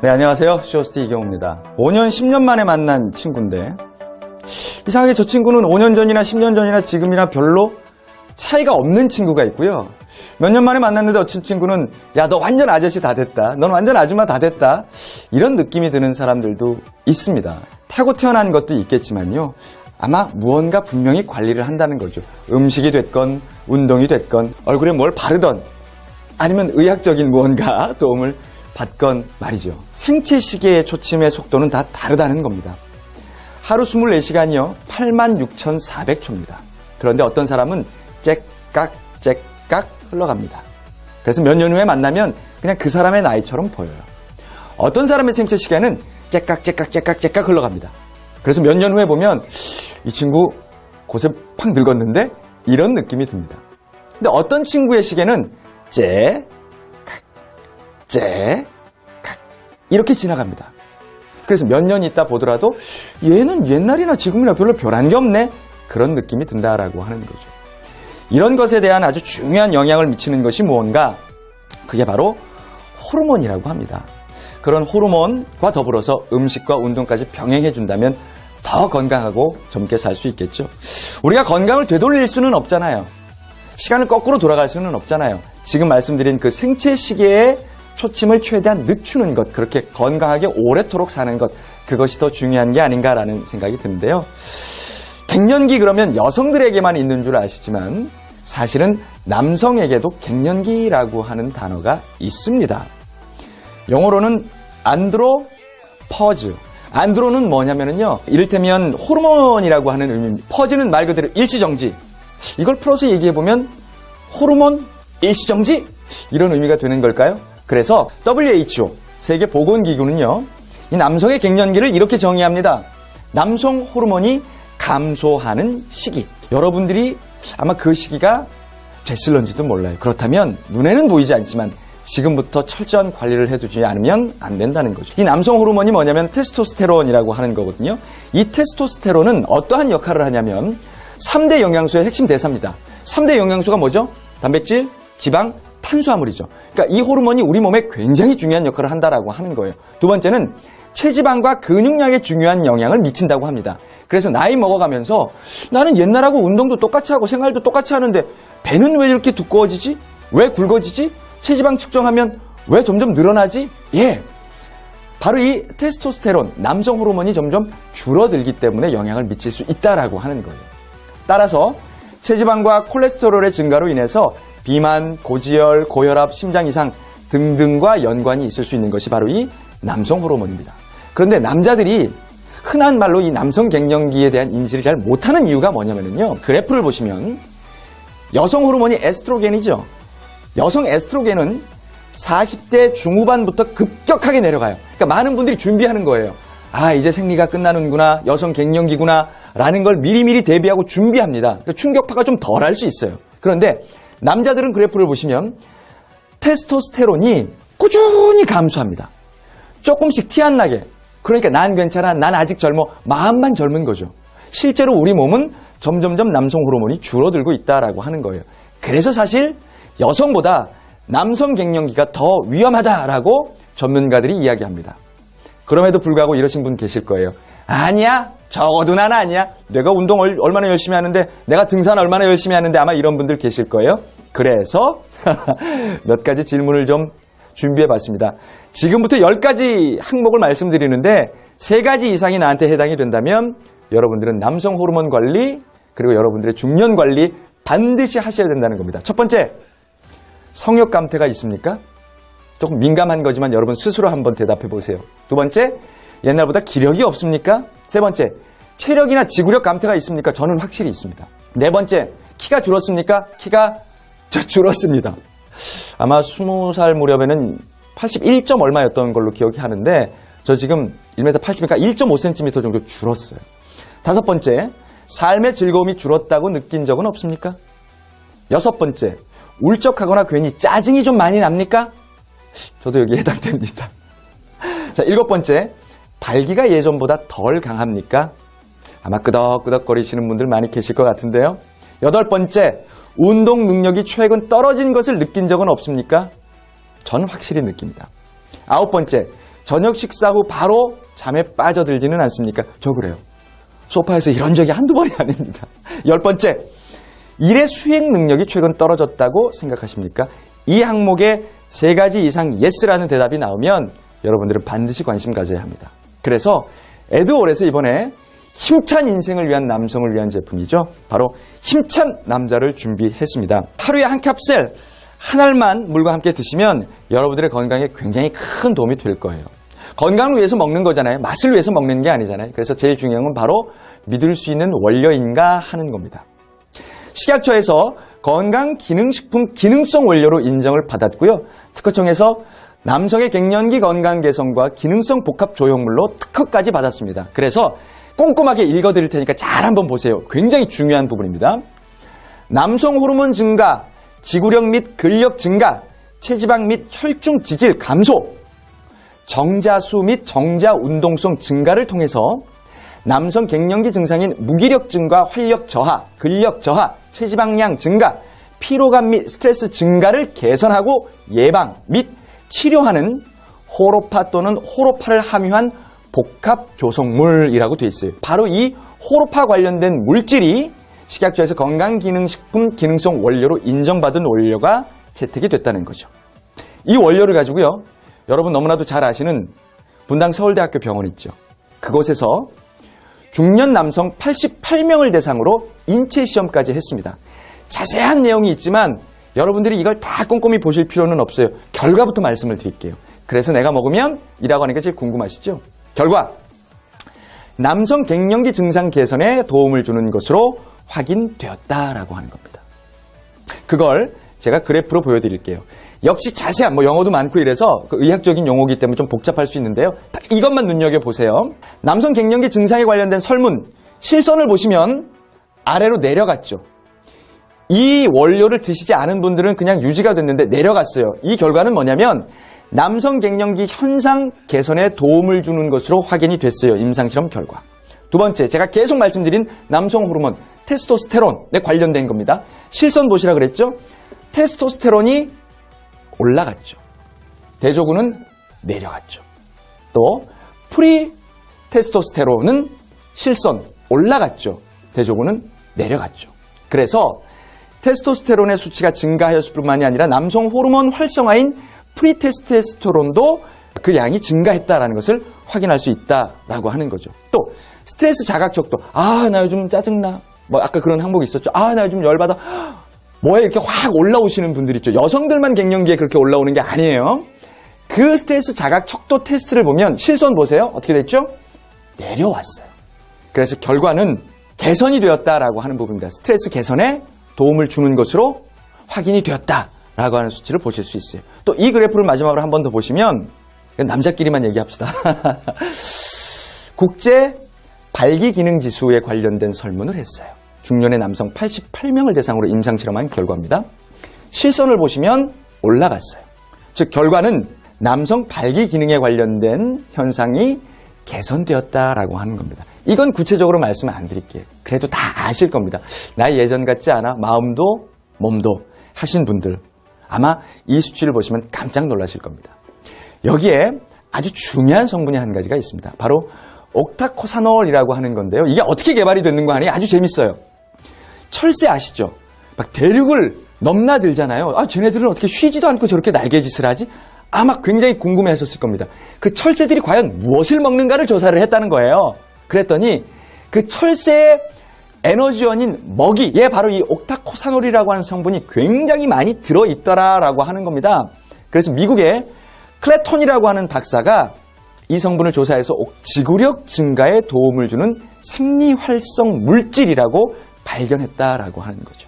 네, 안녕하세요. 쇼호스트 이경호입니다. 5년, 10년 만에 만난 친구인데 이상하게 저 친구는 5년 전이나 10년 전이나 지금이나 별로 차이가 없는 친구가 있고요. 몇 년 만에 만났는데 어떤 친구는 야, 너 완전 아저씨 다 됐다. 넌 완전 아줌마 다 됐다. 이런 느낌이 드는 사람들도 있습니다. 타고 태어난 것도 있겠지만요. 아마 무언가 분명히 관리를 한다는 거죠. 음식이 됐건 운동이 됐건 얼굴에 뭘 바르던 아니면 의학적인 무언가 도움을 받건 말이죠. 생체 시계의 초침의 속도는 다 다르다는 겁니다. 하루 24시간이요. 86,400초입니다. 그런데 어떤 사람은 째깍 흘러갑니다. 그래서 몇 년 후에 만나면 그냥 그 사람의 나이처럼 보여요. 어떤 사람의 생체 시계는 째깍 흘러갑니다. 그래서 몇 년 후에 보면 이 친구 곳에 팍 늙었는데 이런 느낌이 듭니다. 근데 어떤 친구의 시계는 이렇게 지나갑니다. 그래서 몇 년 있다 보더라도 얘는 옛날이나 지금이나 별로 변한 게 없네. 그런 느낌이 든다라고 하는 거죠. 이런 것에 대한 아주 중요한 영향을 미치는 것이 무언가? 그게 바로 호르몬이라고 합니다. 그런 호르몬과 더불어서 음식과 운동까지 병행해 준다면 더 건강하고 젊게 살 수 있겠죠. 우리가 건강을 되돌릴 수는 없잖아요. 시간을 거꾸로 돌아갈 수는 없잖아요. 지금 말씀드린 그 생체 시계의 초침을 최대한 늦추는 것, 그렇게 건강하게 오래도록 사는 것, 그것이 더 중요한 게 아닌가라는 생각이 드는데요. 갱년기 그러면 여성들에게만 있는 줄 아시지만 사실은 남성에게도 갱년기라고 하는 단어가 있습니다. 영어로는 안드로퍼즈. 안드로는 뭐냐면요. 이를테면 호르몬이라고 하는 의미입니다. 퍼즈는 말 그대로 일시정지. 이걸 풀어서 얘기해보면 호르몬 일시정지? 이런 의미가 되는 걸까요? 그래서 WHO, 세계보건기구는요. 이 남성의 갱년기를 이렇게 정의합니다. 남성 호르몬이 감소하는 시기. 여러분들이 아마 그 시기가 됐을런지도 몰라요. 그렇다면 눈에는 보이지 않지만 지금부터 철저한 관리를 해두지 않으면 안 된다는 거죠. 이 남성 호르몬이 뭐냐면 테스토스테론이라고 하는 거거든요. 이 테스토스테론은 어떠한 역할을 하냐면 3대 영양소의 핵심 대사입니다. 3대 영양소가 뭐죠? 단백질, 지방, 탄수화물이죠. 그러니까 이 호르몬이 우리 몸에 굉장히 중요한 역할을 한다라고 하는 거예요. 두 번째는 체지방과 근육량에 중요한 영향을 미친다고 합니다. 그래서 나이 먹어가면서 나는 옛날하고 운동도 똑같이 하고 생활도 똑같이 하는데 배는 왜 이렇게 두꺼워지지? 왜 굵어지지? 체지방 측정하면 왜 점점 늘어나지? 예, 바로 이 테스토스테론, 남성 호르몬이 점점 줄어들기 때문에 영향을 미칠 수 있다라고 하는 거예요. 따라서 체지방과 콜레스테롤의 증가로 인해서 비만, 고지혈, 고혈압, 심장 이상 등등과 연관이 있을 수 있는 것이 바로 이 남성 호르몬입니다. 그런데 남자들이 흔한 말로 이 남성 갱년기에 대한 인지를 잘 못하는 이유가 뭐냐면요. 그래프를 보시면 여성 호르몬이 에스트로겐이죠. 여성 에스트로겐은 40대 중후반부터 급격하게 내려가요. 그러니까 많은 분들이 준비하는 거예요. 아, 이제 생리가 끝나는구나, 여성 갱년기구나 라는 걸 미리미리 대비하고 준비합니다. 그러니까 충격파가 좀 덜할 수 있어요. 그런데 남자들은 그래프를 보시면 테스토스테론이 꾸준히 감소합니다. 조금씩 티 안 나게. 그러니까 난 괜찮아, 난 아직 젊어, 마음만 젊은 거죠. 실제로 우리 몸은 점점점 남성 호르몬이 줄어들고 있다라고 하는 거예요. 그래서 사실 여성보다 남성 갱년기가 더 위험하다라고 전문가들이 이야기합니다. 그럼에도 불구하고 이러신 분 계실 거예요. 아니야, 적어도 난 아니야. 내가 운동 얼마나 열심히 하는데, 내가 등산 얼마나 열심히 하는데, 아마 이런 분들 계실 거예요. 그래서 몇 가지 질문을 좀 준비해봤습니다. 지금부터 10가지 항목을 말씀드리는데 3가지 이상이 나한테 해당이 된다면 여러분들은 남성 호르몬 관리, 그리고 여러분들의 중년 관리 반드시 하셔야 된다는 겁니다. 첫 번째, 성욕 감퇴가 있습니까? 조금 민감한 거지만 여러분 스스로 한번 대답해 보세요. 두 번째, 옛날보다 기력이 없습니까? 세 번째, 체력이나 지구력 감퇴가 있습니까? 저는 확실히 있습니다. 네 번째, 키가 줄었습니까? 키가 줄었습니다. 아마 20살 무렵에는 81. 얼마였던 걸로 기억이 하는데 저 지금 1m 80이니까 1.5cm 정도 줄었어요. 다섯 번째, 삶의 즐거움이 줄었다고 느낀 적은 없습니까? 여섯 번째, 울적하거나 괜히 짜증이 좀 많이 납니까? 저도 여기에 해당됩니다. 자, 일곱 번째, 발기가 예전보다 덜 강합니까? 아마 끄덕끄덕거리시는 분들 많이 계실 것 같은데요. 여덟 번째, 운동 능력이 최근 떨어진 것을 느낀 적은 없습니까? 저는 확실히 느낍니다. 아홉 번째, 저녁 식사 후 바로 잠에 빠져들지는 않습니까? 저 그래요. 소파에서 이런 적이 한두 번이 아닙니다. 10번째, 일의 수행 능력이 최근 떨어졌다고 생각하십니까? 이 항목에 3가지 이상 yes라는 대답이 나오면 여러분들은 반드시 관심 가져야 합니다. 그래서 에드월에서 이번에 힘찬 인생을 위한 남성을 위한 제품이죠. 바로 힘찬 남자를 준비했습니다. 하루에 한 캡슐, 한 알만 물과 함께 드시면 여러분들의 건강에 굉장히 큰 도움이 될 거예요. 건강을 위해서 먹는 거잖아요. 맛을 위해서 먹는 게 아니잖아요. 그래서 제일 중요한 건 바로 믿을 수 있는 원료인가 하는 겁니다. 식약처에서 건강기능식품 기능성 원료로 인정을 받았고요. 특허청에서 남성의 갱년기 건강 개선과 기능성 복합 조형물로 특허까지 받았습니다. 그래서 꼼꼼하게 읽어드릴 테니까 잘 한번 보세요. 굉장히 중요한 부분입니다. 남성 호르몬 증가, 지구력 및 근력 증가, 체지방 및 혈중 지질 감소, 정자수 및 정자 운동성 증가를 통해서 남성 갱년기 증상인 무기력증과 활력 저하, 근력 저하, 체지방량 증가, 피로감 및 스트레스 증가를 개선하고 예방 및 치료하는 호로파 또는 호로파를 함유한 복합 조성물이라고 되어 있어요. 바로 이 호로파 관련된 물질이 식약처에서 건강기능식품 기능성 원료로 인정받은 원료가 채택이 됐다는 거죠. 이 원료를 가지고요, 여러분 너무나도 잘 아시는 분당 서울대학교 병원 있죠. 그곳에서 중년 남성 88명을 대상으로 인체 시험까지 했습니다. 자세한 내용이 있지만 여러분들이 이걸 다 꼼꼼히 보실 필요는 없어요. 결과부터 말씀을 드릴게요. 그래서 내가 먹으면 이라고 하는 게 제일 궁금하시죠? 결과, 남성 갱년기 증상 개선에 도움을 주는 것으로 확인되었다라고 하는 겁니다. 그걸 제가 그래프로 보여드릴게요. 역시 자세한, 영어도 많고 이래서 그 의학적인 용어이기 때문에 좀 복잡할 수 있는데요. 딱 이것만 눈여겨보세요. 남성 갱년기 증상에 관련된 설문, 실선을 보시면 아래로 내려갔죠. 이 원료를 드시지 않은 분들은 그냥 유지가 됐는데 내려갔어요. 이 결과는 뭐냐면 남성 갱년기 현상 개선에 도움을 주는 것으로 확인이 됐어요. 임상실험 결과. 두 번째, 제가 계속 말씀드린 남성 호르몬 테스토스테론에 관련된 겁니다. 실선 보시라 그랬죠? 테스토스테론이 올라갔죠. 대조군은 내려갔죠. 또 프리테스토스테론은 실선 올라갔죠. 대조군은 내려갔죠. 그래서 테스토스테론의 수치가 증가하였을 뿐만이 아니라 남성 호르몬 활성화인 프리테스토스테론도 그 양이 증가했다라는 것을 확인할 수 있다라고 하는 거죠. 또 스트레스 자각 척도, 나 요즘 짜증나, 아까 그런 항목이 있었죠. 나 요즘 열받아, 뭐에 이렇게 확 올라오시는 분들 있죠. 여성들만 갱년기에 그렇게 올라오는 게 아니에요. 그 스트레스 자각 척도 테스트를 보면 실선 보세요. 어떻게 됐죠? 내려왔어요. 그래서 결과는 개선이 되었다라고 하는 부분입니다. 스트레스 개선에 도움을 주는 것으로 확인이 되었다라고 하는 수치를 보실 수 있어요. 또 이 그래프를 마지막으로 한 번 더 보시면 남자끼리만 얘기합시다. 국제 발기기능지수에 관련된 설문을 했어요. 중년의 남성 88명을 대상으로 임상실험한 결과입니다. 실선을 보시면 올라갔어요. 즉 결과는 남성 발기기능에 관련된 현상이 개선되었다라고 하는 겁니다. 이건 구체적으로 말씀 안 드릴게요. 그래도 다 아실 겁니다. 나 예전 같지 않아? 마음도 몸도 하신 분들 아마 이 수치를 보시면 깜짝 놀라실 겁니다. 여기에 아주 중요한 성분이 한 가지가 있습니다. 바로 옥타코사놀이라고 하는 건데요. 이게 어떻게 개발이 됐는 거 아니에요? 아주 재밌어요. 철새 아시죠? 막 대륙을 넘나들잖아요. 쟤네들은 어떻게 쉬지도 않고 저렇게 날개짓을 하지? 아마 굉장히 궁금해하셨을 겁니다. 그 철새들이 과연 무엇을 먹는가를 조사를 했다는 거예요. 그랬더니 그 철새의 에너지원인 먹이에 바로 이 옥타코사놀이라고 하는 성분이 굉장히 많이 들어있더라라고 하는 겁니다. 그래서 미국의 클레톤이라고 하는 박사가 이 성분을 조사해서 지구력 증가에 도움을 주는 생리활성 물질이라고 발견했다라고 하는 거죠.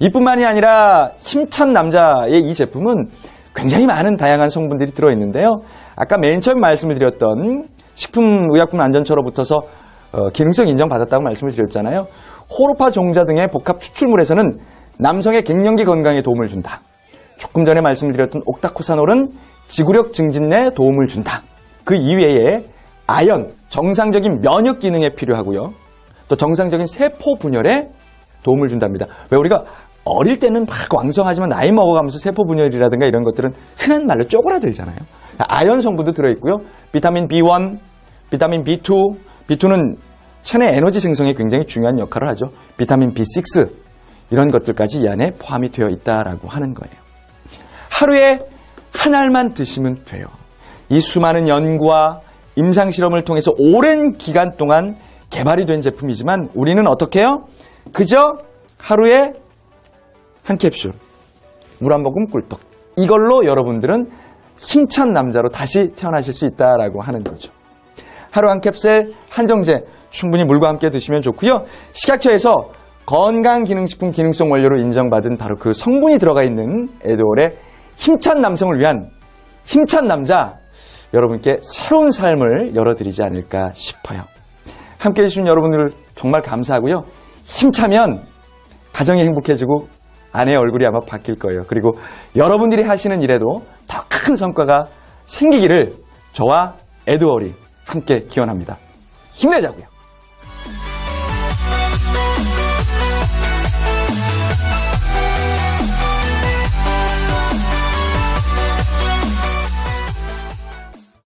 이뿐만이 아니라 힘찬 남자의 이 제품은 굉장히 많은 다양한 성분들이 들어있는데요. 아까 맨 처음 말씀을 드렸던 식품의약품안전처로부터서 기능성 인정받았다고 말씀을 드렸잖아요. 호로파 종자 등의 복합 추출물에서는 남성의 갱년기 건강에 도움을 준다. 조금 전에 말씀을 드렸던 옥타코사놀은 지구력 증진에 도움을 준다. 그 이외에 아연, 정상적인 면역 기능에 필요하고요. 또 정상적인 세포 분열에 도움을 준답니다. 왜 우리가 어릴 때는 막 왕성하지만 나이 먹어가면서 세포 분열이라든가 이런 것들은 흔한 말로 쪼그라들잖아요. 아연 성분도 들어있고요. 비타민 B1, 비타민 B2, B2는 체내 에너지 생성에 굉장히 중요한 역할을 하죠. 비타민 B6 이런 것들까지 이 안에 포함이 되어 있다라고 하는 거예요. 하루에 한 알만 드시면 돼요. 이 수많은 연구와 임상실험을 통해서 오랜 기간 동안 개발이 된 제품이지만 우리는 어떻게 해요? 그저 하루에 한 캡슐, 물 한 모금 꿀떡. 이걸로 여러분들은 힘찬 남자로 다시 태어나실 수 있다라고 하는 거죠. 하루 한 캡슐 한정제 충분히 물과 함께 드시면 좋고요. 식약처에서 건강기능식품 기능성 원료로 인정받은 바로 그 성분이 들어가 있는 에드올의 힘찬 남성을 위한 힘찬 남자, 여러분께 새로운 삶을 열어드리지 않을까 싶어요. 함께해 주신 여러분들 정말 감사하고요. 힘차면 가정이 행복해지고 아내의 얼굴이 아마 바뀔 거예요. 그리고 여러분들이 하시는 일에도 더 큰 성과가 생기기를 저와 에드월이 함께 기원합니다. 힘내자고요.